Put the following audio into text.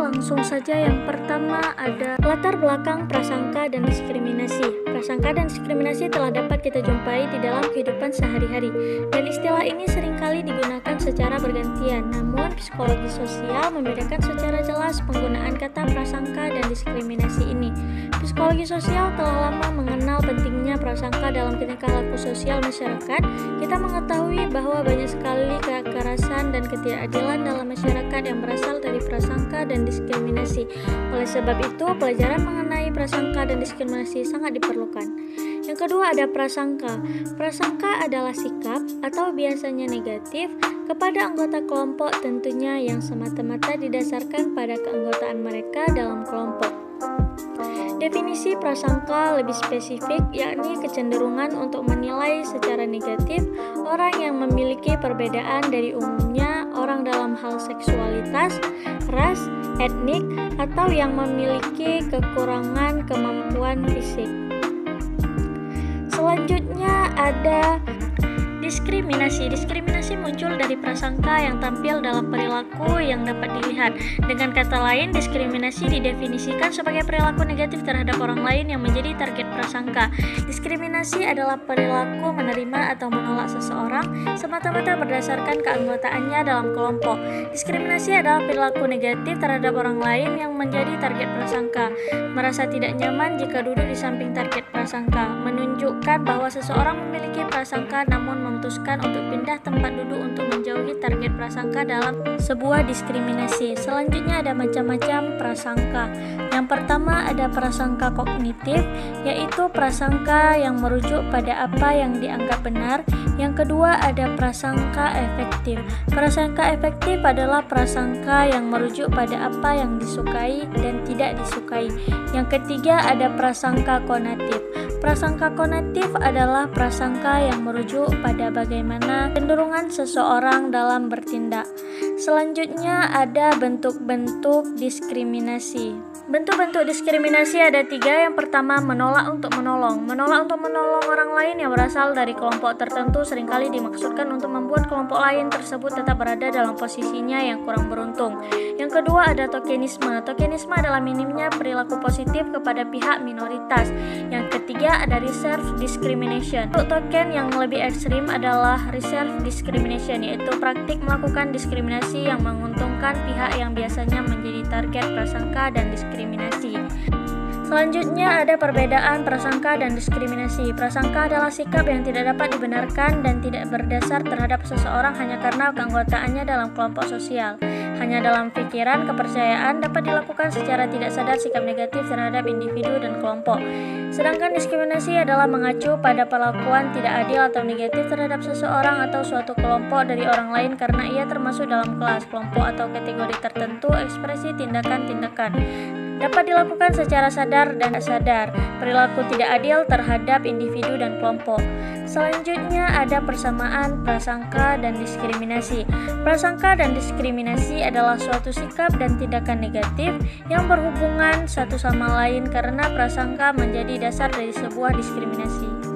langsung saja. Yang pertama ada latar belakang prasangka dan diskriminasi. Prasangka dan diskriminasi telah dapat kita jumpai di dalam kehidupan sehari-hari, dan istilah ini seringkali digunakan secara bergantian. Namun, psikologi sosial membedakan secara jelas penggunaan kata prasangka dan diskriminasi ini. Psikologi sosial telah lama mengenal pentingnya prasangka dalam tingkah laku sosial masyarakat. Kita mengetahui bahwa banyak sekali kekerasan dan ketidakadilan dalam masyarakat yang berasal dari prasangka dan diskriminasi. Oleh sebab itu, pelajaran mengenai prasangka dan diskriminasi sangat diperlukan. Yang kedua ada prasangka. Prasangka adalah sikap atau biasanya negatif kepada anggota kelompok, tentunya yang semata-mata didasarkan pada keanggotaan mereka dalam kelompok. Definisi prasangka lebih spesifik, yakni kecenderungan untuk menilai secara negatif orang yang memiliki perbedaan dari umumnya, orang dalam hal seksualitas, ras, etnik, atau yang memiliki kekurangan kemampuan fisik. Selanjutnya ada diskriminasi. Diskriminasi muncul dari prasangka yang tampil dalam perilaku yang dapat dilihat. Dengan kata lain, diskriminasi didefinisikan sebagai perilaku negatif terhadap orang lain yang menjadi target prasangka. Diskriminasi adalah perilaku menerima atau menolak seseorang semata-mata berdasarkan keanggotaannya dalam kelompok. Diskriminasi adalah perilaku negatif terhadap orang lain yang menjadi target prasangka. Merasa tidak nyaman jika duduk di samping target prasangka, menunjukkan bahwa seseorang memiliki prasangka namun memutuskan untuk pindah tempat duduk untuk menjauhi target prasangka dalam sebuah diskriminasi. Selanjutnya ada macam-macam prasangka. Yang pertama ada prasangka kognitif, yaitu prasangka yang merujuk pada apa yang dianggap benar. Yang kedua ada prasangka efektif. Prasangka efektif adalah prasangka yang merujuk pada apa yang disukai dan tidak disukai. Yang ketiga ada prasangka konatif. Prasangka konatif adalah prasangka yang merujuk pada bagaimana cenderungan seseorang dalam bertindak. Selanjutnya ada bentuk-bentuk diskriminasi. Bentuk-bentuk diskriminasi ada 3. Yang pertama, menolak untuk menolong. Menolak untuk menolong orang lain yang berasal dari kelompok tertentu seringkali dimaksudkan untuk membuat kelompok lain tersebut tetap berada dalam posisinya yang kurang beruntung. Yang kedua ada tokenisme. Tokenisme adalah minimnya perilaku positif kepada pihak minoritas. Yang ketiga ada reserve discrimination. Untuk token yang lebih ekstrim adalah reserve discrimination, yaitu praktik melakukan diskriminasi yang menguntungkan pihak yang biasanya menjadi target prasangka dan diskriminasi. Selanjutnya ada perbedaan prasangka dan diskriminasi. Prasangka adalah sikap yang tidak dapat dibenarkan dan tidak berdasar terhadap seseorang hanya karena keanggotaannya dalam kelompok sosial. Hanya dalam pikiran, kepercayaan dapat dilakukan secara tidak sadar sikap negatif terhadap individu dan kelompok. Sedangkan diskriminasi adalah mengacu pada perlakuan tidak adil atau negatif terhadap seseorang atau suatu kelompok dari orang lain karena ia termasuk dalam kelas, kelompok atau kategori tertentu. Ekspresi tindakan-tindakan dapat dilakukan secara sadar dan tidak sadar. Perilaku tidak adil terhadap individu dan kelompok. Selanjutnya ada persamaan prasangka dan diskriminasi. Prasangka dan diskriminasi adalah suatu sikap dan tindakan negatif yang berhubungan satu sama lain karena prasangka menjadi dasar dari sebuah diskriminasi.